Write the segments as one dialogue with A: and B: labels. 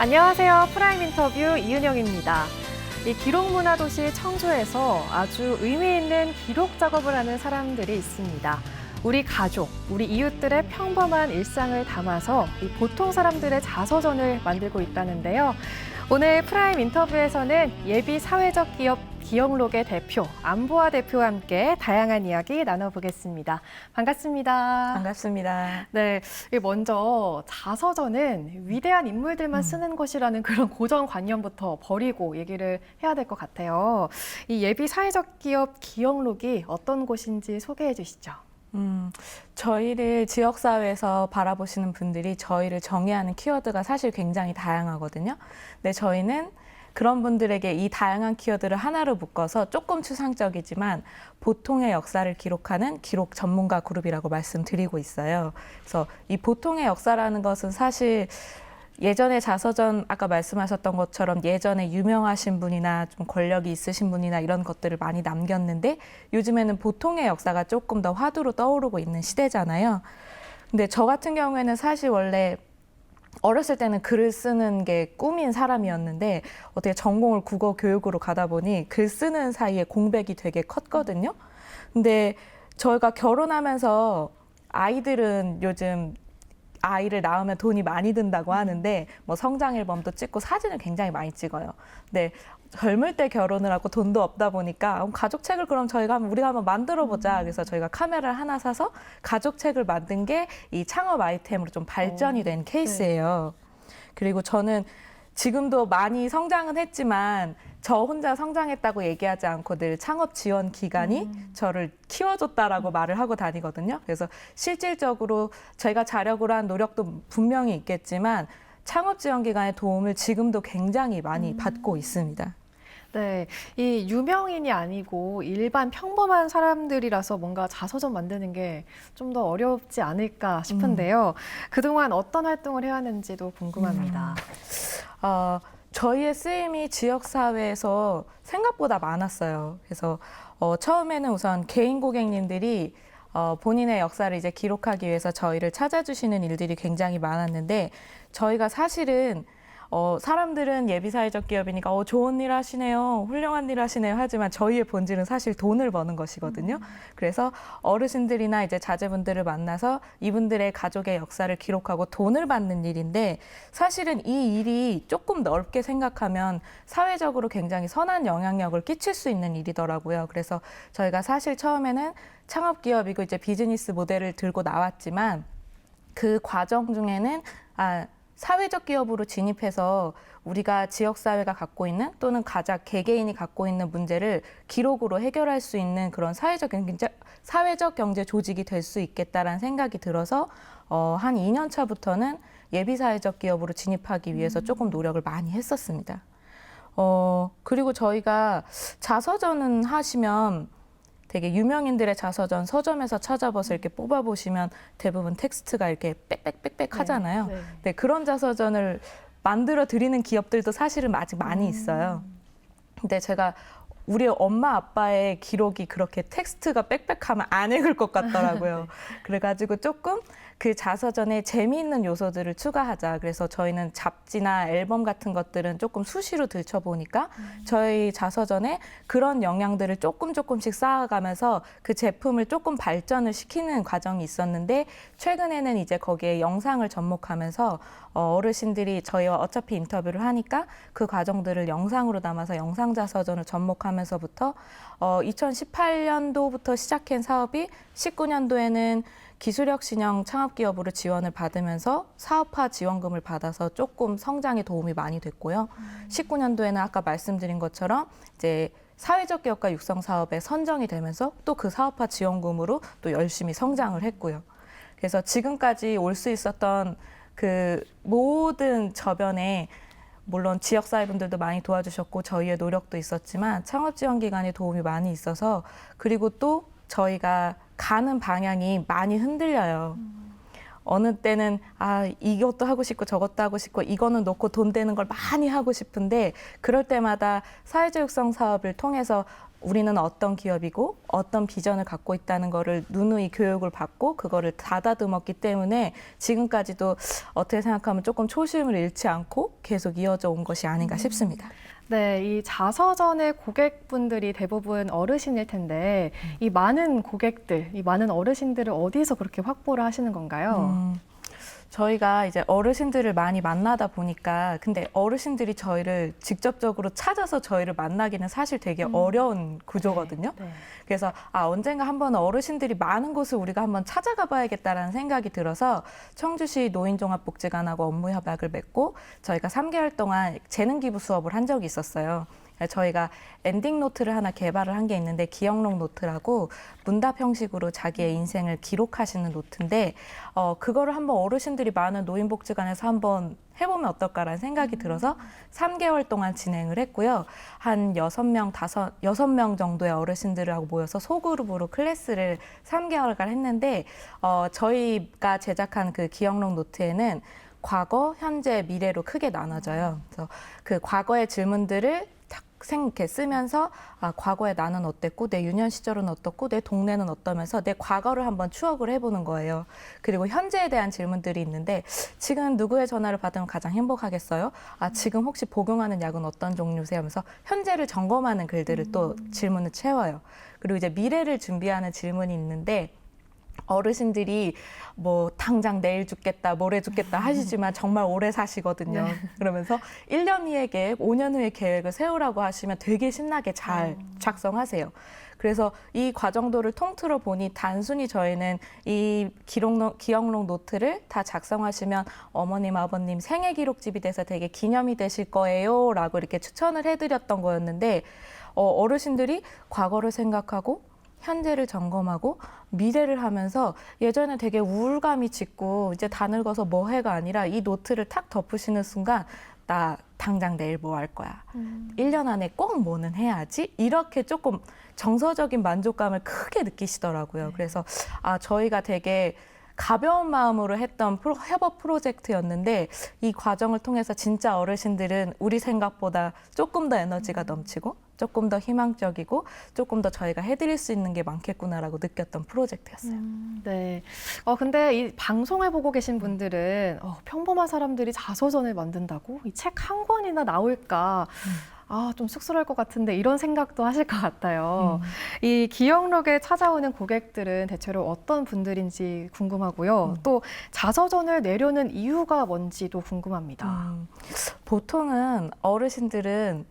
A: 안녕하세요. 프라임 인터뷰 이은영입니다. 이 기록문화도시 청주에서 아주 의미 있는 기록 작업을 하는 사람들이 있습니다. 우리 가족, 우리 이웃들의 평범한 일상을 담아서 이 보통 사람들의 자서전을 만들고 있다는데요. 오늘 프라임 인터뷰에서는 예비 사회적 기업 기억록의 대표 안보아 대표와 함께 다양한 이야기 나눠보겠습니다. 반갑습니다.
B: 반갑습니다.
A: 네, 먼저 자서전은 위대한 인물들만 쓰는 것이라는 그런 고정관념부터 버리고 얘기를 해야 될 것 같아요. 이 예비 사회적 기업 기억록이 어떤 곳인지 소개해 주시죠.
B: 저희를 지역사회에서 바라보시는 분들이 저희를 정의하는 키워드가 사실 굉장히 다양하거든요. 근데 저희는 그런 분들에게 이 다양한 키워드를 하나로 묶어서 조금 추상적이지만 보통의 역사를 기록하는 기록 전문가 그룹이라고 말씀드리고 있어요. 그래서 이 보통의 역사라는 것은 사실 예전에 자서전 아까 말씀하셨던 것처럼 예전에 유명하신 분이나 좀 권력이 있으신 분이나 이런 것들을 많이 남겼는데 요즘에는 보통의 역사가 조금 더 화두로 떠오르고 있는 시대잖아요. 근데 저 같은 경우에는 사실 원래 어렸을 때는 글을 쓰는 게 꿈인 사람이었는데 어떻게 전공을 국어 교육으로 가다 보니 글 쓰는 사이에 공백이 되게 컸거든요. 근데 저희가 결혼하면서 아이들은 요즘 아이를 낳으면 돈이 많이 든다고 하는데 뭐 성장 앨범도 찍고 사진을 굉장히 많이 찍어요. 근데 젊을 때 결혼을 하고 돈도 없다 보니까 가족 책을 그럼 우리가 한번 만들어 보자. 그래서 저희가 카메라를 하나 사서 가족 책을 만든 게 이 창업 아이템으로 좀 발전이 된 케이스예요. 그리고 저는 지금도 많이 성장은 했지만 저 혼자 성장했다고 얘기하지 않고 늘 창업 지원 기관이 저를 키워줬다라고 말을 하고 다니거든요. 그래서 실질적으로 저희가 자력으로 한 노력도 분명히 있겠지만 창업 지원 기관의 도움을 지금도 굉장히 많이 받고 있습니다.
A: 네, 이 유명인이 아니고 일반 평범한 사람들이라서 뭔가 자서전 만드는 게 좀 더 어렵지 않을까 싶은데요. 그동안 어떤 활동을 해왔는지도 궁금합니다.
B: 저희의 쓰임이 지역사회에서 생각보다 많았어요. 그래서 처음에는 우선 개인 고객님들이 본인의 역사를 이제 기록하기 위해서 저희를 찾아주시는 일들이 굉장히 많았는데 저희가 사실은 사람들은 예비사회적 기업이니까 좋은 일 하시네요, 훌륭한 일 하시네요 하지만 저희의 본질은 사실 돈을 버는 것이거든요. 그래서 어르신들이나 이제 자제분들을 만나서 이분들의 가족의 역사를 기록하고 돈을 받는 일인데 사실은 이 일이 조금 넓게 생각하면 사회적으로 굉장히 선한 영향력을 끼칠 수 있는 일이더라고요. 그래서 저희가 사실 처음에는 창업기업이고 이제 비즈니스 모델을 들고 나왔지만 그 과정 중에는 사회적 기업으로 진입해서 우리가 지역사회가 갖고 있는 또는 개개인이 갖고 있는 문제를 기록으로 해결할 수 있는 그런 사회적 경제 조직이 될 수 있겠다라는 생각이 들어서 한 2년 차부터는 예비사회적 기업으로 진입하기 위해서 조금 노력을 많이 했었습니다. 그리고 저희가 자서전은 하시면 되게 유명인들의 자서전 서점에서 찾아봐서 이렇게 뽑아보시면 대부분 텍스트가 이렇게 빽빽빽빽 하잖아요.
A: 네.
B: 네, 그런 자서전을 만들어 드리는 기업들도 사실은 아직 많이 있어요. 근데 제가 우리 엄마 아빠의 기록이 그렇게 텍스트가 빽빽하면 안 읽을 것 같더라고요. 그래가지고 조금 그 자서전에 재미있는 요소들을 추가하자. 그래서 저희는 잡지나 앨범 같은 것들은 조금 수시로 들춰보니까 저희 자서전에 그런 영향들을 조금씩 쌓아가면서 그 제품을 조금 발전을 시키는 과정이 있었는데 최근에는 이제 거기에 영상을 접목하면서 어르신들이 저희와 어차피 인터뷰를 하니까 그 과정들을 영상으로 담아서 영상 자서전을 접목하면서부터 2018년도부터 시작한 사업이 19년도에는 기술혁신형 창업기업으로 지원을 받으면서 사업화 지원금을 받아서 조금 성장에 도움이 많이 됐고요. 19년도에는 아까 말씀드린 것처럼 이제 사회적 기업가 육성 사업에 선정이 되면서 또 그 사업화 지원금으로 또 열심히 성장을 했고요. 그래서 지금까지 올 수 있었던 그 모든 저변에 물론 지역사회분들도 많이 도와주셨고 저희의 노력도 있었지만 창업지원기관의 도움이 많이 있어서 그리고 또 저희가 가는 방향이 많이 흔들려요. 어느 때는 이것도 하고 싶고 저것도 하고 싶고 이거는 놓고 돈 되는 걸 많이 하고 싶은데 그럴 때마다 사회적 육성 사업을 통해서 우리는 어떤 기업이고 어떤 비전을 갖고 있다는 거를 누누이 교육을 받고 그거를 다다듬었기 때문에 지금까지도 어떻게 생각하면 조금 초심을 잃지 않고 계속 이어져 온 것이 아닌가 싶습니다.
A: 네, 이 자서전의 고객분들이 대부분 어르신일 텐데 이 많은 고객들, 이 많은 어르신들을 어디서 그렇게 확보를 하시는 건가요?
B: 저희가 이제 어르신들을 많이 만나다 보니까 근데 어르신들이 저희를 직접적으로 찾아서 저희를 만나기는 사실 되게 어려운 구조거든요.
A: 네.
B: 그래서 언젠가 한번 어르신들이 많은 곳을 우리가 한번 찾아가 봐야겠다라는 생각이 들어서 청주시 노인종합복지관하고 업무 협약을 맺고 저희가 3개월 동안 재능 기부 수업을 한 적이 있었어요. 저희가 엔딩 노트를 하나 개발을 한 게 있는데 기억록 노트라고 문답 형식으로 자기의 인생을 기록하시는 노트인데 그거를 한번 어르신들이 많은 노인복지관에서 한번 해보면 어떨까라는 생각이 들어서 3개월 동안 진행을 했고요. 한 6명 정도의 어르신들하고 모여서 소그룹으로 클래스를 3개월간 했는데 저희가 제작한 그 기억록 노트에는 과거, 현재, 미래로 크게 나눠져요. 그래서 그 과거의 질문들을 이렇게 쓰면서 과거에 나는 어땠고 내 유년 시절은 어떻고 내 동네는 어떠면서 내 과거를 한번 추억을 해보는 거예요. 그리고 현재에 대한 질문들이 있는데 지금 누구의 전화를 받으면 가장 행복하겠어요? 지금 혹시 복용하는 약은 어떤 종류세요? 하면서 현재를 점검하는 글들을 또 질문을 채워요. 그리고 이제 미래를 준비하는 질문이 있는데 어르신들이 뭐 당장 내일 죽겠다, 모레 죽겠다 하시지만 정말 오래 사시거든요.
A: 네.
B: 그러면서 1년 후의 계획, 5년 후의 계획을 세우라고 하시면 되게 신나게 잘 작성하세요. 그래서 이 과정도를 통틀어 보니 단순히 저희는 이 기억록 노트를 다 작성하시면 어머님, 아버님 생애 기록집이 돼서 되게 기념이 되실 거예요 라고 이렇게 추천을 해드렸던 거였는데 어르신들이 과거를 생각하고 현재를 점검하고 미래를 하면서 예전에 되게 우울감이 짙고 이제 다 늙어서 뭐 해가 아니라 이 노트를 탁 덮으시는 순간 나 당장 내일 뭐 할 거야. 1년 안에 꼭 뭐는 해야지. 이렇게 조금 정서적인 만족감을 크게 느끼시더라고요. 그래서 저희가 되게 가벼운 마음으로 했던 협업 프로젝트였는데 이 과정을 통해서 진짜 어르신들은 우리 생각보다 조금 더 에너지가 넘치고 조금 더 희망적이고 조금 더 저희가 해드릴 수 있는 게 많겠구나라고 느꼈던 프로젝트였어요.
A: 네. 근데 이 방송을 보고 계신 분들은 평범한 사람들이 자서전을 만든다고? 이 책 한 권이나 나올까? 좀 쑥스러울 것 같은데 이런 생각도 하실 것 같아요. 이 기억록에 찾아오는 고객들은 대체로 어떤 분들인지 궁금하고요. 또 자서전을 내려는 이유가 뭔지도 궁금합니다.
B: 보통은 어르신들은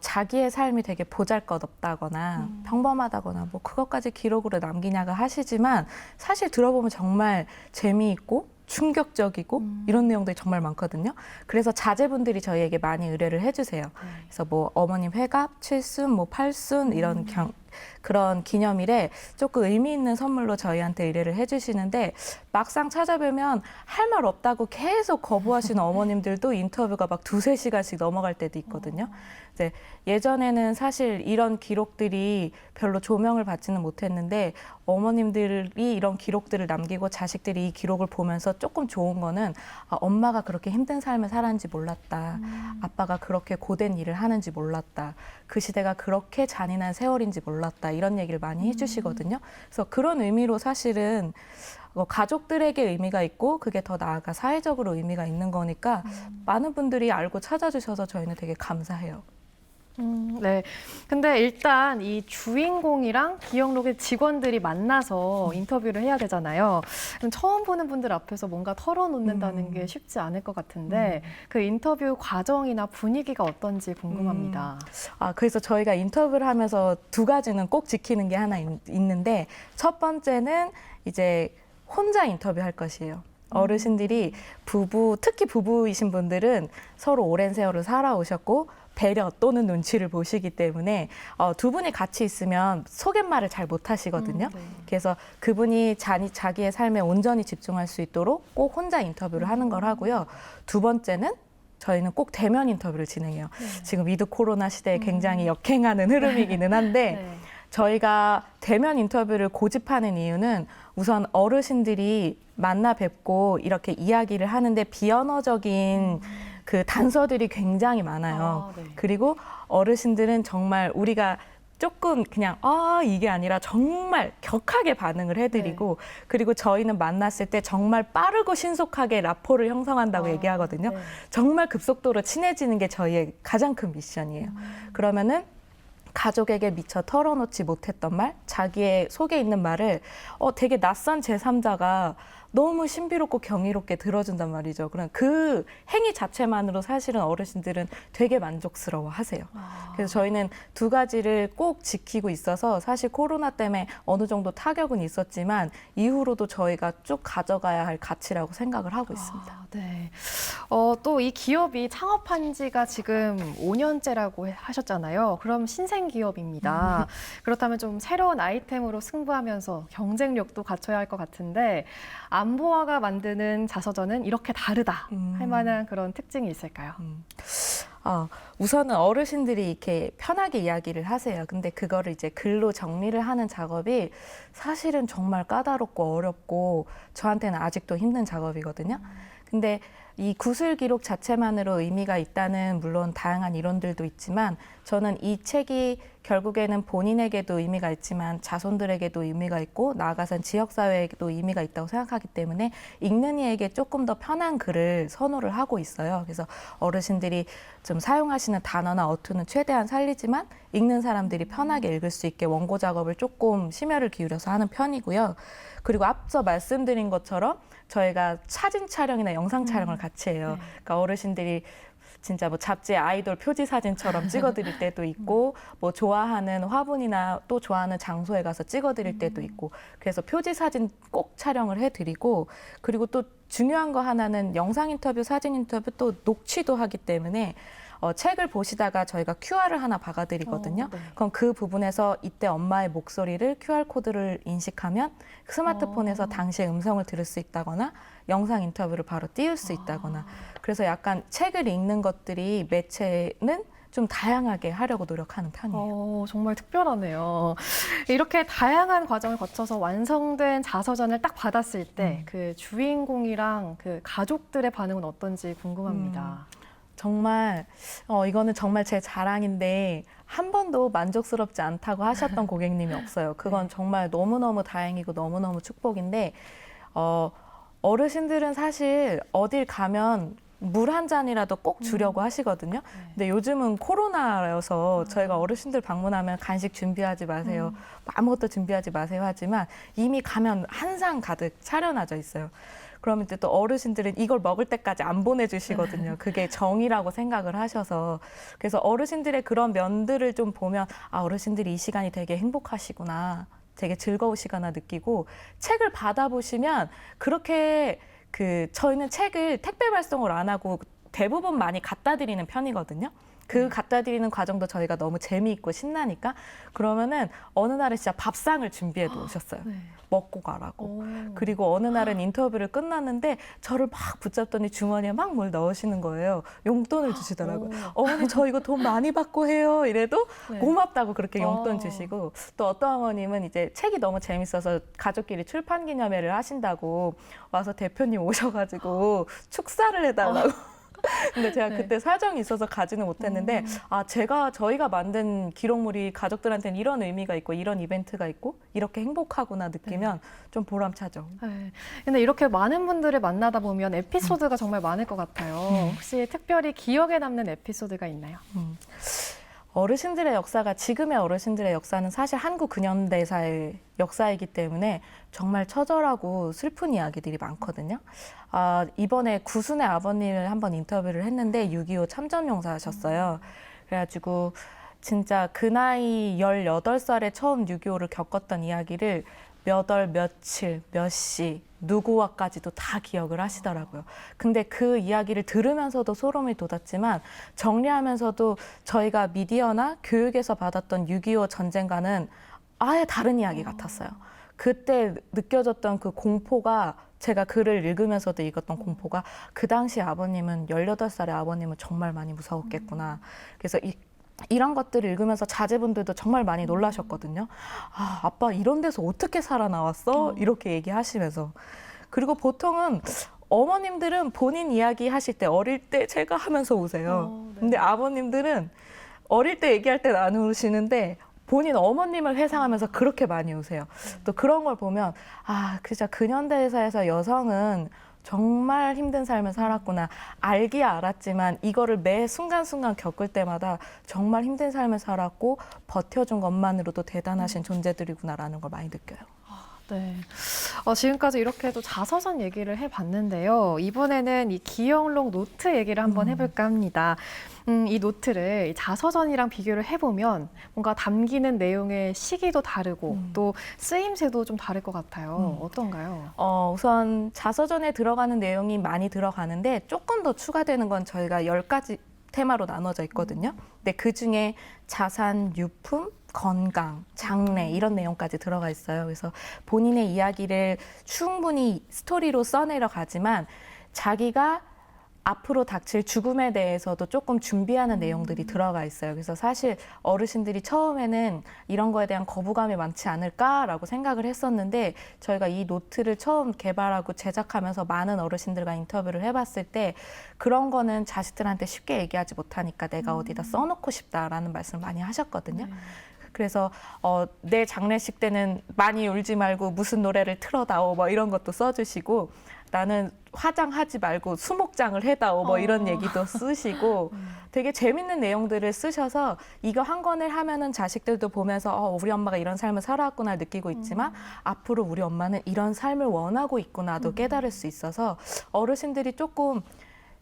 B: 자기의 삶이 되게 보잘것없다거나 평범하다거나 뭐 그것까지 기록으로 남기냐가 하시지만 사실 들어보면 정말 재미있고 충격적이고 이런 내용들이 정말 많거든요. 그래서 자제분들이 저희에게 많이 의뢰를 해주세요. 그래서 뭐 어머님 회갑, 칠순, 뭐 팔순 이런 그런 기념일에 조금 의미 있는 선물로 저희한테 의뢰를 해주시는데 막상 찾아뵈면 할 말 없다고 계속 거부하시는 어머님들도 인터뷰가 막 2-3시간씩 넘어갈 때도 있거든요. 이제 예전에는 사실 이런 기록들이 별로 조명을 받지는 못했는데 어머님들이 이런 기록들을 남기고 자식들이 이 기록을 보면서 조금 좋은 거는 엄마가 그렇게 힘든 삶을 살았는지 몰랐다. 아빠가 그렇게 고된 일을 하는지 몰랐다. 그 시대가 그렇게 잔인한 세월인지 몰랐다. 이런 얘기를 많이 해주시거든요. 그래서 그런 의미로 사실은 가족들에게 의미가 있고 그게 더 나아가 사회적으로 의미가 있는 거니까 많은 분들이 알고 찾아주셔서 저희는 되게 감사해요.
A: 네. 근데 일단 이 주인공이랑 기억록의 직원들이 만나서 인터뷰를 해야 되잖아요. 그럼 처음 보는 분들 앞에서 뭔가 털어놓는다는 게 쉽지 않을 것 같은데 그 인터뷰 과정이나 분위기가 어떤지 궁금합니다.
B: 그래서 저희가 인터뷰를 하면서 2가지는 꼭 지키는 게 하나 있는데 첫 번째는 이제 혼자 인터뷰할 것이에요. 어르신들이 특히 부부이신 분들은 서로 오랜 세월을 살아오셨고 배려 또는 눈치를 보시기 때문에 2분이 같이 있으면 속갯말을 잘 못하시거든요.
A: 네.
B: 그래서 그분이 자기의 삶에 온전히 집중할 수 있도록 꼭 혼자 인터뷰를 하는 걸 하고요. 2번째는 저희는 꼭 대면 인터뷰를 진행해요. 지금 위드 코로나 시대에 굉장히 역행하는 흐름이기는 한데 저희가 대면 인터뷰를 고집하는 이유는 우선 어르신들이 만나 뵙고 이렇게 이야기를 하는데 비언어적인 그 단서들이 굉장히 많아요.
A: 네.
B: 그리고 어르신들은 정말 우리가 조금 그냥 이게 아니라 정말 격하게 반응을 해드리고 그리고 저희는 만났을 때 정말 빠르고 신속하게 라포를 형성한다고 얘기하거든요.
A: 네.
B: 정말 급속도로 친해지는 게 저희의 가장 큰 미션이에요. 그러면은 가족에게 미처 털어놓지 못했던 말, 자기의 속에 있는 말을 되게 낯선 제3자가 너무 신비롭고 경이롭게 들어준단 말이죠. 그럼 그 행위 자체만으로 사실은 어르신들은 되게 만족스러워 하세요. 그래서 저희는 두 가지를 꼭 지키고 있어서 사실 코로나 때문에 어느 정도 타격은 있었지만 이후로도 저희가 쭉 가져가야 할 가치라고 생각을 하고 있습니다.
A: 네. 또 이 기업이 창업한 지가 지금 5년째라고 하셨잖아요. 그럼 신생 기업입니다. 그렇다면 좀 새로운 아이템으로 승부하면서 경쟁력도 갖춰야 할 것 같은데 안보아가 만드는 자서전은 이렇게 다르다 할 만한 그런 특징이 있을까요?
B: 우선은 어르신들이 이렇게 편하게 이야기를 하세요. 근데 그거를 이제 글로 정리를 하는 작업이 사실은 정말 까다롭고 어렵고 저한테는 아직도 힘든 작업이거든요. 근데 이 구술 기록 자체만으로 의미가 있다는 물론 다양한 이론들도 있지만 저는 이 책이 결국에는 본인에게도 의미가 있지만 자손들에게도 의미가 있고 나아가선 지역사회에도 의미가 있다고 생각하기 때문에 읽는 이에게 조금 더 편한 글을 선호를 하고 있어요. 그래서 어르신들이 좀 사용하시는 단어나 어투는 최대한 살리지만 읽는 사람들이 편하게 읽을 수 있게 원고 작업을 조금 심혈을 기울여서 하는 편이고요. 그리고 앞서 말씀드린 것처럼 저희가 사진 촬영이나 영상 촬영을 같이 해요. 그러니까 어르신들이 진짜 뭐 잡지 아이돌 표지 사진처럼 찍어드릴 때도 있고 뭐 좋아하는 화분이나 또 좋아하는 장소에 가서 찍어드릴 때도 있고 그래서 표지 사진 꼭 촬영을 해드리고 그리고 또 중요한 거 하나는 영상 인터뷰, 사진 인터뷰 또 녹취도 하기 때문에 책을 보시다가 저희가 QR을 하나 박아드리거든요.
A: 네.
B: 그럼 그 부분에서 이때 엄마의 목소리를 QR코드를 인식하면 스마트폰에서 당시의 음성을 들을 수 있다거나 영상 인터뷰를 바로 띄울 수 있다거나 그래서 약간 책을 읽는 것들이 매체는 좀 다양하게 하려고 노력하는 편이에요.
A: 정말 특별하네요. 이렇게 다양한 과정을 거쳐서 완성된 자서전을 딱 받았을 때 그 주인공이랑 그 가족들의 반응은 어떤지 궁금합니다.
B: 정말 이거는 정말 제 자랑인데 한 번도 만족스럽지 않다고 하셨던 고객님이 없어요. 그건 정말 너무너무 다행이고 너무너무 축복인데 어르신들은 사실 어딜 가면 물 한 잔이라도 꼭 주려고 하시거든요. 근데 요즘은 코로나여서 저희가 어르신들 방문하면 간식 준비하지 마세요. 아무것도 준비하지 마세요 하지만 이미 가면 한 상 가득 차려놔져 있어요. 그러면 또 어르신들은 이걸 먹을 때까지 안 보내주시거든요. 그게 정이라고 생각을 하셔서. 그래서 어르신들의 그런 면들을 좀 보면 어르신들이 이 시간이 되게 행복하시구나. 되게 즐거우시거나 느끼고 책을 받아보시면 그렇게 저희는 책을 택배 발송을 안 하고 대부분 많이 갖다 드리는 편이거든요. 그 갖다 드리는 과정도 저희가 너무 재미있고 신나니까 그러면은 어느 날은 진짜 밥상을 준비해 놓으셨어요. 먹고 가라고. 그리고 어느 날은 인터뷰를 끝났는데 저를 막 붙잡더니 주머니에 막 뭘 넣으시는 거예요. 용돈을 주시더라고요. 어머니 저 이거 돈 많이 받고 해요. 이래도 고맙다고 그렇게 용돈 주시고 또 어떤 어머님은 이제 책이 너무 재밌어서 가족끼리 출판 기념회를 하신다고 와서 대표님 오셔가지고 축사를 해달라고. 근데 제가 그때 사정이 있어서 가지는 못했는데 저희가 만든 기록물이 가족들한테는 이런 의미가 있고 이런 이벤트가 있고 이렇게 행복하구나 느끼면 좀 보람차죠.
A: 근데 이렇게 많은 분들을 만나다 보면 에피소드가 정말 많을 것 같아요. 혹시 특별히 기억에 남는 에피소드가 있나요?
B: 어르신들의 역사가 지금의 어르신들의 역사는 사실 한국 근현대사의 역사이기 때문에 정말 처절하고 슬픈 이야기들이 많거든요. 이번에 구순의 아버님을 한번 인터뷰를 했는데 6.25 참전용사셨어요. 그래가지고 진짜 그 나이 18살에 처음 6.25를 겪었던 이야기를 몇 월, 며칠, 몇 시, 누구와까지도 다 기억을 하시더라고요. 근데 그 이야기를 들으면서도 소름이 돋았지만 정리하면서도 저희가 미디어나 교육에서 받았던 6.25 전쟁과는 아예 다른 이야기 같았어요. 그때 느껴졌던 그 공포가 제가 글을 읽으면서도 읽었던 공포가 그 당시 아버님은 18살의 아버님은 정말 많이 무서웠겠구나. 그래서 이런 것들을 읽으면서 자제분들도 정말 많이 놀라셨거든요. 아빠 이런 데서 어떻게 살아나왔어? 이렇게 얘기하시면서. 그리고 보통은 어머님들은 본인 이야기 하실 때 어릴 때 제가 하면서 우세요. 근데 아버님들은 어릴 때 얘기할 때는 안 우시는데 본인 어머님을 회상하면서 그렇게 많이 우세요. 또 그런 걸 보면 진짜 근현대사에서 여성은 정말 힘든 삶을 살았구나. 알기야 알았지만 이거를 매 순간순간 겪을 때마다 정말 힘든 삶을 살았고 버텨준 것만으로도 대단하신 존재들이구나라는 걸 많이 느껴요.
A: 네. 지금까지 이렇게 또 자서전 얘기를 해봤는데요. 이번에는 이 기영록 노트 얘기를 한번 해볼까 합니다. 이 노트를 이 자서전이랑 비교를 해보면 뭔가 담기는 내용의 시기도 다르고 또 쓰임새도 좀 다를 것 같아요. 어떤가요?
B: 우선 자서전에 들어가는 내용이 많이 들어가는데 조금 더 추가되는 건 저희가 10가지 테마로 나눠져 있거든요. 근데 그중에 자산, 유품, 건강, 장래 이런 내용까지 들어가 있어요. 그래서 본인의 이야기를 충분히 스토리로 써내려 가지만 자기가 앞으로 닥칠 죽음에 대해서도 조금 준비하는 내용들이 들어가 있어요. 그래서 사실 어르신들이 처음에는 이런 거에 대한 거부감이 많지 않을까라고 생각을 했었는데 저희가 이 노트를 처음 개발하고 제작하면서 많은 어르신들과 인터뷰를 해봤을 때 그런 거는 자식들한테 쉽게 얘기하지 못하니까 내가 어디다 써놓고 싶다라는 말씀을 많이 하셨거든요. 그래서 내 장례식 때는 많이 울지 말고 무슨 노래를 틀어다오 뭐 이런 것도 써주시고 나는 화장하지 말고 수목장을 해다오 뭐 이런 얘기도 쓰시고 되게 재밌는 내용들을 쓰셔서 이거 한 권을 하면은 자식들도 보면서 우리 엄마가 이런 삶을 살아왔구나 느끼고 있지만 앞으로 우리 엄마는 이런 삶을 원하고 있구나도 깨달을 수 있어서 어르신들이 조금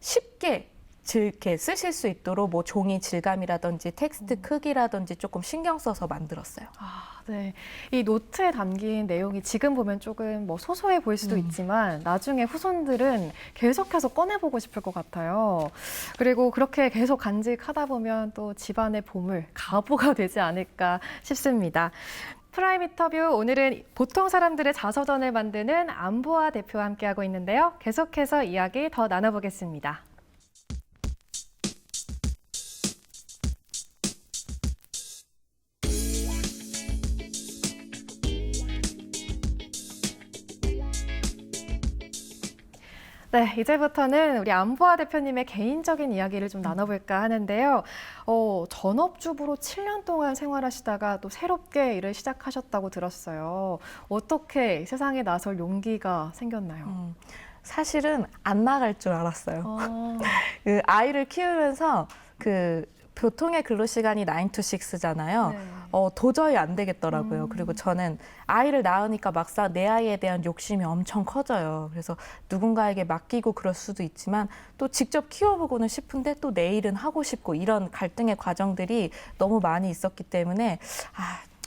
B: 쉽게 이렇게 쓰실 수 있도록 뭐 종이 질감이라든지 텍스트 크기라든지 조금 신경 써서 만들었어요.
A: 네. 이 노트에 담긴 내용이 지금 보면 조금 뭐 소소해 보일 수도 있지만 나중에 후손들은 계속해서 꺼내보고 싶을 것 같아요. 그리고 그렇게 계속 간직하다 보면 또 집안의 보물, 가보가 되지 않을까 싶습니다. 프라임 인터뷰 오늘은 보통 사람들의 자서전을 만드는 안보아 대표와 함께하고 있는데요. 계속해서 이야기 더 나눠보겠습니다. 네, 이제부터는 우리 안보아 대표님의 개인적인 이야기를 좀 나눠볼까 하는데요. 전업주부로 7년 동안 생활하시다가 또 새롭게 일을 시작하셨다고 들었어요. 어떻게 세상에 나설 용기가 생겼나요?
B: 사실은 안 나갈 줄 알았어요. 그 아이를 키우면서 보통의 근로시간이 9 to 6잖아요.
A: 네.
B: 도저히 안 되겠더라고요. 그리고 저는 아이를 낳으니까 막상 내 아이에 대한 욕심이 엄청 커져요. 그래서 누군가에게 맡기고 그럴 수도 있지만 또 직접 키워보고는 싶은데 또 내 일은 하고 싶고 이런 갈등의 과정들이 너무 많이 있었기 때문에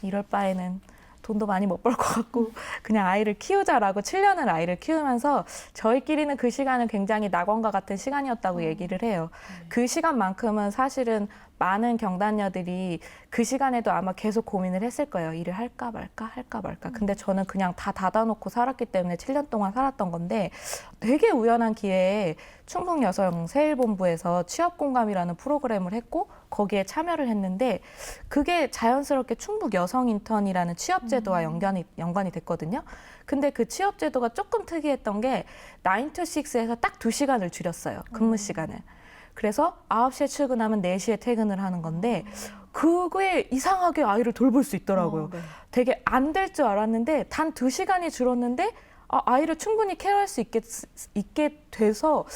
B: 이럴 바에는 돈도 많이 못 벌 것 같고 그냥 아이를 키우자라고 7년을 아이를 키우면서 저희끼리는 그 시간은 굉장히 낙원과 같은 시간이었다고 얘기를 해요. 그 시간만큼은 사실은 많은 경단녀들이 그 시간에도 아마 계속 고민을 했을 거예요. 일을 할까 말까 할까 말까. 근데 저는 그냥 다 닫아놓고 살았기 때문에 7년 동안 살았던 건데 되게 우연한 기회에 충북여성세일본부에서 취업공감이라는 프로그램을 했고 거기에 참여를 했는데 그게 자연스럽게 충북여성인턴이라는 취업제도와 연관이 됐거든요. 근데 그 취업제도가 조금 특이했던 게 9 to 6에서 딱 2시간을 줄였어요. 근무 시간을. 그래서 9시에 출근하면 4시에 퇴근을 하는 건데 그게 이상하게 아이를 돌볼 수 있더라고요.
A: 네.
B: 되게 안 될 줄 알았는데 단 2시간이 줄었는데 아이를 충분히 케어할 수 있게 돼서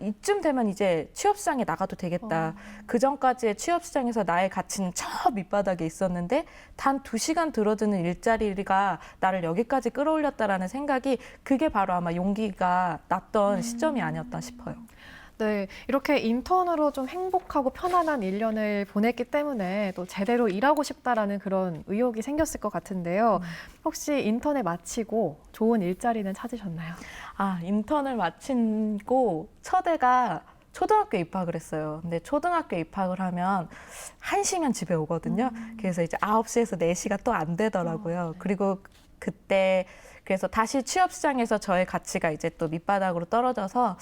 B: 이쯤 되면 이제 취업시장에 나가도 되겠다. 그 전까지의 취업시장에서 나의 가치는 저 밑바닥에 있었는데 단 2시간 들어드는 일자리가 나를 여기까지 끌어올렸다라는 생각이 그게 바로 아마 용기가 났던 시점이 아니었다 싶어요.
A: 네, 이렇게 인턴으로 좀 행복하고 편안한 1년을 보냈기 때문에 또 제대로 일하고 싶다라는 그런 의욕이 생겼을 것 같은데요. 혹시 인턴을 마치고 좋은 일자리는 찾으셨나요?
B: 인턴을 마치고 첫애가 초등학교 입학을 했어요. 근데 초등학교 입학을 하면 1시면 집에 오거든요. 그래서 이제 9시에서 4시가 또 안 되더라고요. 그리고 그때 그래서 다시 취업시장에서 저의 가치가 이제 또 밑바닥으로 떨어져서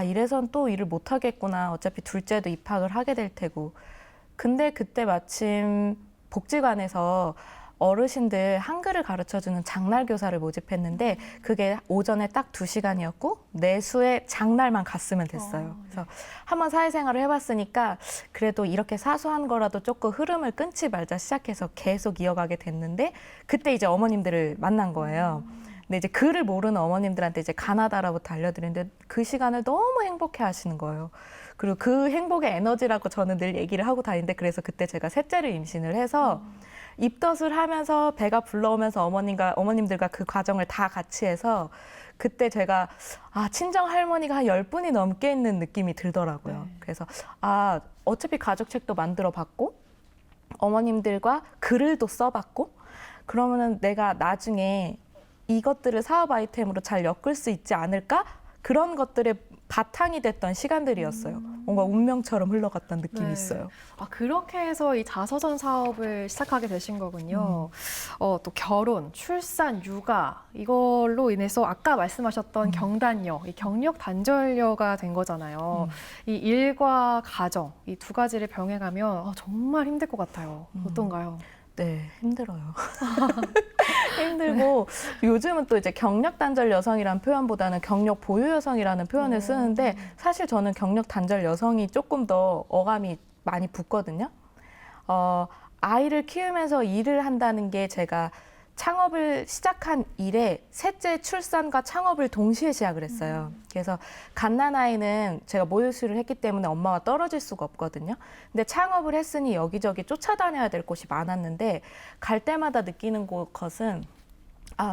B: 이래선 또 일을 못 하겠구나. 어차피 둘째도 입학을 하게 될 테고. 근데 그때 마침 복지관에서 어르신들 한글을 가르쳐주는 장날 교사를 모집했는데 그게 오전에 딱 2시간이었고 내수에 장날만 갔으면 됐어요. 그래서 한번 사회생활을 해봤으니까 그래도 이렇게 사소한 거라도 조금 흐름을 끊지 말자 시작해서 계속 이어가게 됐는데 그때 이제 어머님들을 만난 거예요. 근데 이제 글을 모르는 어머님들한테 이제 가나다라부터 알려드리는데 그 시간을 너무 행복해 하시는 거예요. 그리고 그 행복의 에너지라고 저는 늘 얘기를 하고 다니는데 그래서 그때 제가 셋째를 임신을 해서 입덧을 하면서 배가 불러오면서 어머님들과 그 과정을 다 같이 해서 그때 제가 친정 할머니가 한 10분이 넘게 있는 느낌이 들더라고요.
A: 네.
B: 그래서 어차피 가족책도 만들어 봤고 어머님들과 글을 또 써봤고 그러면은 내가 나중에 이것들을 사업 아이템으로 잘 엮을 수 있지 않을까? 그런 것들의 바탕이 됐던 시간들이었어요. 뭔가 운명처럼 흘러갔던 느낌이
A: 네.
B: 있어요.
A: 그렇게 해서 이 자서전 사업을 시작하게 되신 거군요. 또 결혼, 출산, 육아 이걸로 인해서 아까 말씀하셨던 경단녀, 이 경력 단절녀가 된 거잖아요. 이 일과 가정 이 두 가지를 병행하면 정말 힘들 것 같아요. 어떤가요?
B: 네, 힘들어요. 힘들고 요즘은 또 이제 경력 단절 여성이라는 표현보다는 경력 보유 여성이라는 표현을 쓰는데 사실 저는 경력 단절 여성이 조금 더 어감이 많이 붙거든요. 아이를 키우면서 일을 한다는 게 제가 창업을 시작한 이래 셋째 출산과 창업을 동시에 시작을 했어요. 그래서 갓난아이는 제가 모유수유를 했기 때문에 엄마와 떨어질 수가 없거든요. 근데 창업을 했으니 여기저기 쫓아다녀야 될 곳이 많았는데 갈 때마다 느끼는 것은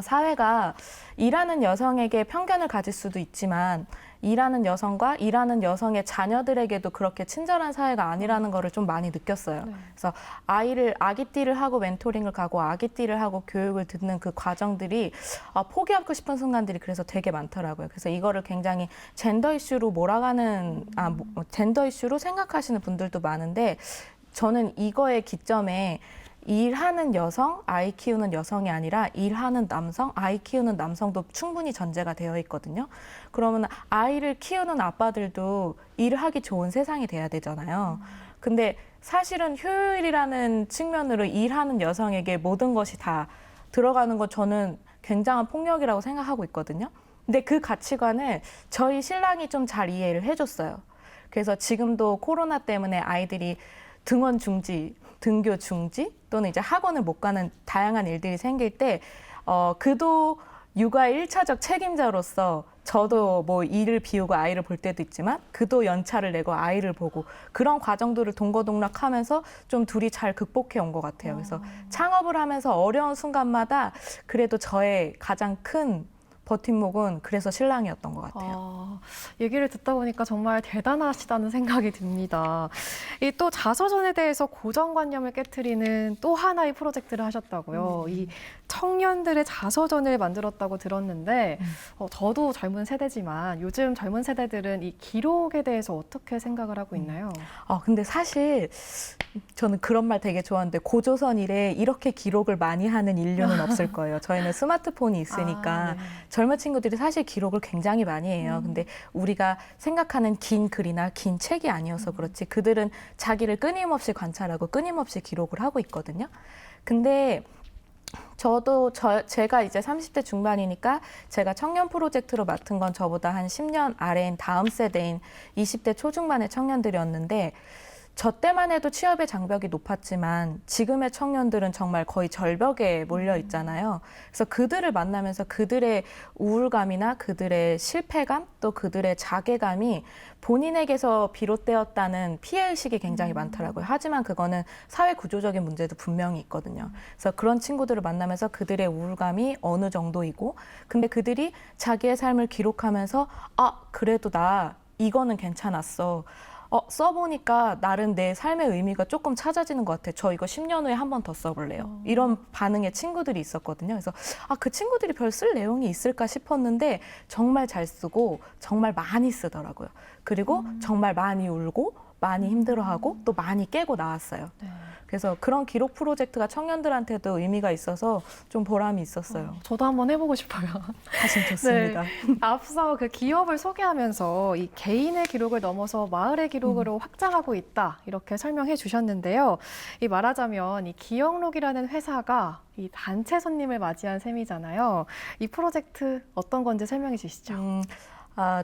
B: 사회가 일하는 여성에게 편견을 가질 수도 있지만 일하는 여성과 일하는 여성의 자녀들에게도 그렇게 친절한 사회가 아니라는 거를 좀 많이 느꼈어요.
A: 네.
B: 그래서 아기띠를 하고 멘토링을 가고 아기띠를 하고 교육을 듣는 그 과정들이 포기하고 싶은 순간들이 그래서 되게 많더라고요. 그래서 이거를 굉장히 젠더 이슈로 몰아가는 젠더 이슈로 생각하시는 분들도 많은데 저는 이거의 기점에 일하는 여성, 아이 키우는 여성이 아니라 일하는 남성, 아이 키우는 남성도 충분히 전제가 되어 있거든요. 그러면 아이를 키우는 아빠들도 일을 하기 좋은 세상이 돼야 되잖아요. 근데 사실은 효율이라는 측면으로 일하는 여성에게 모든 것이 다 들어가는 건 저는 굉장한 폭력이라고 생각하고 있거든요. 근데 그 가치관을 저희 신랑이 좀 잘 이해를 해줬어요. 그래서 지금도 코로나 때문에 아이들이 등원 중지, 등교 중지 또는 이제 학원을 못 가는 다양한 일들이 생길 때 그도 육아의 1차적 책임자로서 저도 뭐 일을 비우고 아이를 볼 때도 있지만 그도 연차를 내고 아이를 보고 그런 과정들을 동거동락하면서 좀 둘이 잘 극복해 온 것 같아요. 그래서 창업을 하면서 어려운 순간마다 그래도 저의 가장 큰 버팀목은 그래서 신랑이었던 것 같아요.
A: 얘기를 듣다 보니까 정말 대단하시다는 생각이 듭니다. 이 또 자서전에 대해서 고정관념을 깨트리는 또 하나의 프로젝트를 하셨다고요. 이 청년들의 자서전을 만들었다고 들었는데 저도 젊은 세대지만 요즘 젊은 세대들은 이 기록에 대해서 어떻게 생각을 하고 있나요?
B: 근데 사실 저는 그런 말 되게 좋아하는데 고조선 이래 이렇게 기록을 많이 하는 인류는 없을 거예요. 저희는 스마트폰이 있으니까
A: 네.
B: 젊은 친구들이 사실 기록을 굉장히 많이 해요. 근데 우리가 생각하는 긴 글이나 긴 책이 아니어서 그렇지 그들은 자기를 끊임없이 관찰하고 끊임없이 기록을 하고 있거든요. 근데 제가 이제 30대 중반이니까 제가 청년 프로젝트로 맡은 건 저보다 한 10년 아래인 다음 세대인 20대 초중반의 청년들이었는데 저 때만 해도 취업의 장벽이 높았지만 지금의 청년들은 정말 거의 절벽에 몰려 있잖아요. 그래서 그들을 만나면서 그들의 우울감이나 그들의 실패감 또 그들의 자괴감이 본인에게서 비롯되었다는 피해의식이 굉장히 많더라고요. 하지만 그거는 사회 구조적인 문제도 분명히 있거든요. 그래서 그런 친구들을 만나면서 그들의 우울감이 어느 정도이고 근데 그들이 자기의 삶을 기록하면서 그래도 나 이거는 괜찮았어. 써보니까 나름 내 삶의 의미가 조금 찾아지는 것 같아. 저 이거 10년 후에 한 번 더 써볼래요. 이런 반응의 친구들이 있었거든요. 그래서 그 친구들이 별 쓸 내용이 있을까 싶었는데 정말 잘 쓰고 정말 많이 쓰더라고요. 그리고 정말 많이 울고 많이 힘들어하고 또 많이 깨고 나왔어요.
A: 네.
B: 그래서 그런 기록 프로젝트가 청년들한테도 의미가 있어서 좀 보람이 있었어요.
A: 저도 한번 해보고 싶어요.
B: 하시면 좋습니다.
A: 앞서 그 기업을 소개하면서 이 개인의 기록을 넘어서 마을의 기록으로 확장하고 있다 이렇게 설명해 주셨는데요. 이 말하자면 이 기억록이라는 회사가 이 단체 손님을 맞이한 셈이잖아요. 이 프로젝트 어떤 건지 설명해 주시죠.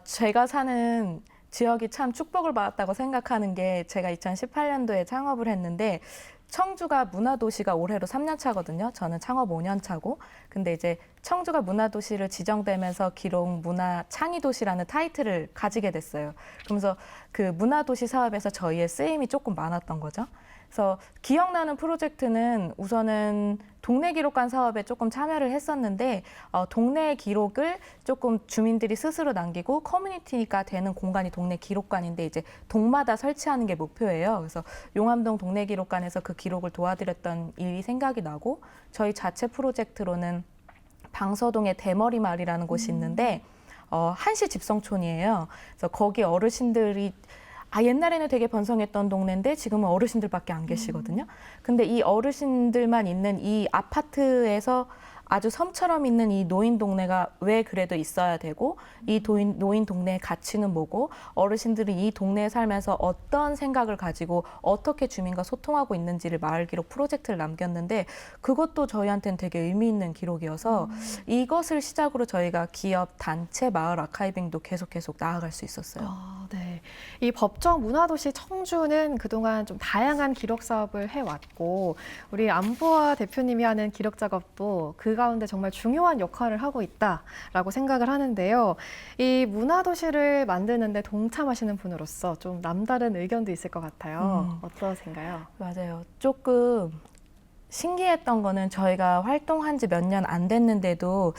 B: 제가 사는 지역이 참 축복을 받았다고 생각하는 게 제가 2018년도에 창업을 했는데 청주가 문화도시가 올해로 3년 차거든요. 저는 창업 5년 차고. 근데 이제 청주가 문화도시를 지정되면서 기록 문화 창의도시라는 타이틀을 가지게 됐어요. 그러면서 그 문화도시 사업에서 저희의 쓰임이 조금 많았던 거죠. 그래서 기억나는 프로젝트는 우선은 동네 기록관 사업에 조금 참여를 했었는데 동네 기록을 조금 주민들이 스스로 남기고 커뮤니티가 되는 공간이 동네 기록관인데 이제 동마다 설치하는 게 목표예요. 그래서 용암동 동네 기록관에서 그 기록을 도와드렸던 일이 생각이 나고 저희 자체 프로젝트로는 방서동의 대머리 마을이라는 곳이 있는데 한시 집성촌이에요. 그래서 거기 어르신들이 옛날에는 되게 번성했던 동네인데 지금은 어르신들밖에 안 계시거든요. 근데 이 어르신들만 있는 이 아파트에서 아주 섬처럼 있는 이 노인 동네가 왜 그래도 있어야 되고 이 노인 동네의 가치는 뭐고 어르신들이 이 동네에 살면서 어떤 생각을 가지고 어떻게 주민과 소통하고 있는지를 마을 기록 프로젝트를 남겼는데 그것도 저희한테는 되게 의미 있는 기록이어서 이것을 시작으로 저희가 기업, 단체, 마을 아카이빙도 계속 나아갈 수 있었어요.
A: 네. 이 법정 문화도시 청주는 그동안 좀 다양한 기록 사업을 해왔고 우리 안보아 대표님이 하는 기록 작업도 그 가운데 정말 중요한 역할을 하고 있다라고 생각을 하는데요. 이 문화도시를 만드는데 동참하시는 분으로서 좀 남다른 의견도 있을 것 같아요. 어떠신가요?
B: 맞아요. 조금 신기했던 거는 저희가 활동한 지 몇 년 안 됐는데도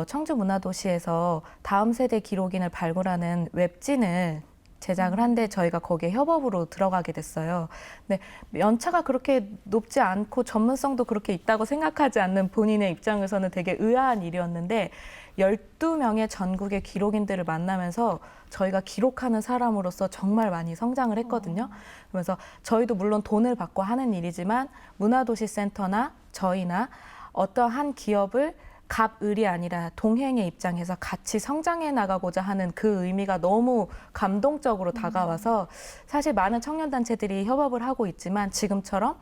B: 청주 문화도시에서 다음 세대 기록인을 발굴하는 웹진을 제작을 한데 저희가 거기에 협업으로 들어가게 됐어요. 근데 연차가 그렇게 높지 않고 전문성도 그렇게 있다고 생각하지 않는 본인의 입장에서는 되게 의아한 일이었는데 12명의 전국의 기록인들을 만나면서 저희가 기록하는 사람으로서 정말 많이 성장을 했거든요. 그래서 저희도 물론 돈을 받고 하는 일이지만 문화도시센터나 저희나 어떠한 기업을 갑을이 아니라 동행의 입장에서 같이 성장해 나가고자 하는 그 의미가 너무 감동적으로 다가와서 사실 많은 청년단체들이 협업을 하고 있지만 지금처럼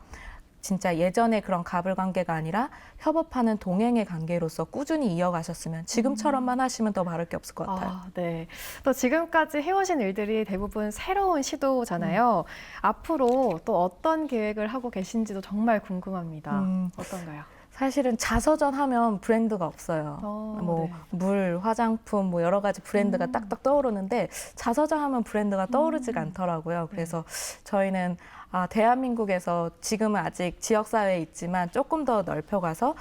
B: 진짜 예전에 그런 갑을 관계가 아니라 협업하는 동행의 관계로서 꾸준히 이어가셨으면 지금처럼만 하시면 더 바랄 게 없을 것 같아요.
A: 네. 또 지금까지 해오신 일들이 대부분 새로운 시도잖아요. 앞으로 또 어떤 계획을 하고 계신지도 정말 궁금합니다. 어떤가요?
B: 사실은 자서전 하면 브랜드가 없어요. 뭐 물, 화장품, 뭐 여러 가지 브랜드가 딱딱 떠오르는데 자서전 하면 브랜드가 떠오르지가 않더라고요. 그래서 저희는 대한민국에서 지금은 아직 지역사회에 있지만 조금 더 넓혀가서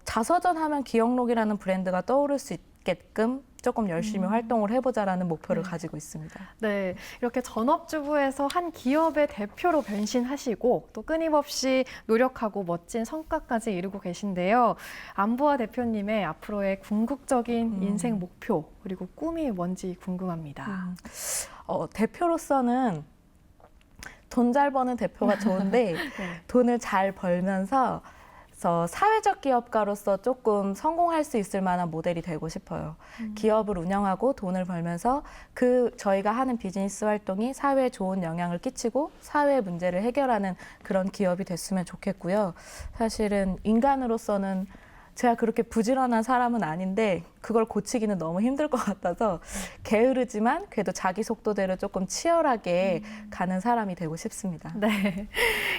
B: 자서전 하면 기억록이라는 브랜드가 떠오를 수 있게끔 조금 열심히 활동을 해보자라는 목표를 가지고 있습니다.
A: 네, 이렇게 전업주부에서 한 기업의 대표로 변신하시고 또 끊임없이 노력하고 멋진 성과까지 이루고 계신데요. 안보아 대표님의 앞으로의 궁극적인 인생 목표 그리고 꿈이 뭔지 궁금합니다.
B: 대표로서는 돈 잘 버는 대표가 좋은데 돈을 잘 벌면서 사회적 기업가로서 조금 성공할 수 있을 만한 모델이 되고 싶어요. 기업을 운영하고 돈을 벌면서 저희가 하는 비즈니스 활동이 사회에 좋은 영향을 끼치고 사회 문제를 해결하는 그런 기업이 됐으면 좋겠고요. 사실은 인간으로서는 제가 그렇게 부지런한 사람은 아닌데 그걸 고치기는 너무 힘들 것 같아서 게으르지만 그래도 자기 속도대로 조금 치열하게 가는 사람이 되고 싶습니다.
A: 네,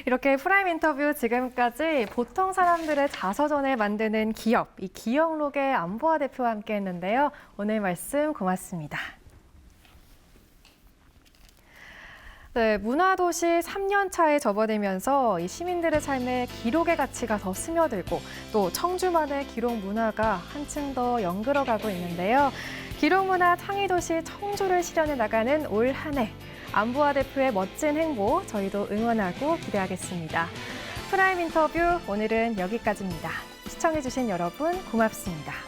A: 이렇게 프라임 인터뷰 지금까지 보통 사람들의 자서전을 만드는 기업, 이 기억록의 안보아 대표와 함께했는데요. 오늘 말씀 고맙습니다. 네, 문화도시 3년 차에 접어들면서 이 시민들의 삶에 기록의 가치가 더 스며들고 또 청주만의 기록 문화가 한층 더 연그러가고 있는데요. 기록문화 창의도시 청주를 실현해 나가는 올 한 해 안보아 대표의 멋진 행보 저희도 응원하고 기대하겠습니다. 프라임 인터뷰 오늘은 여기까지입니다. 시청해주신 여러분 고맙습니다.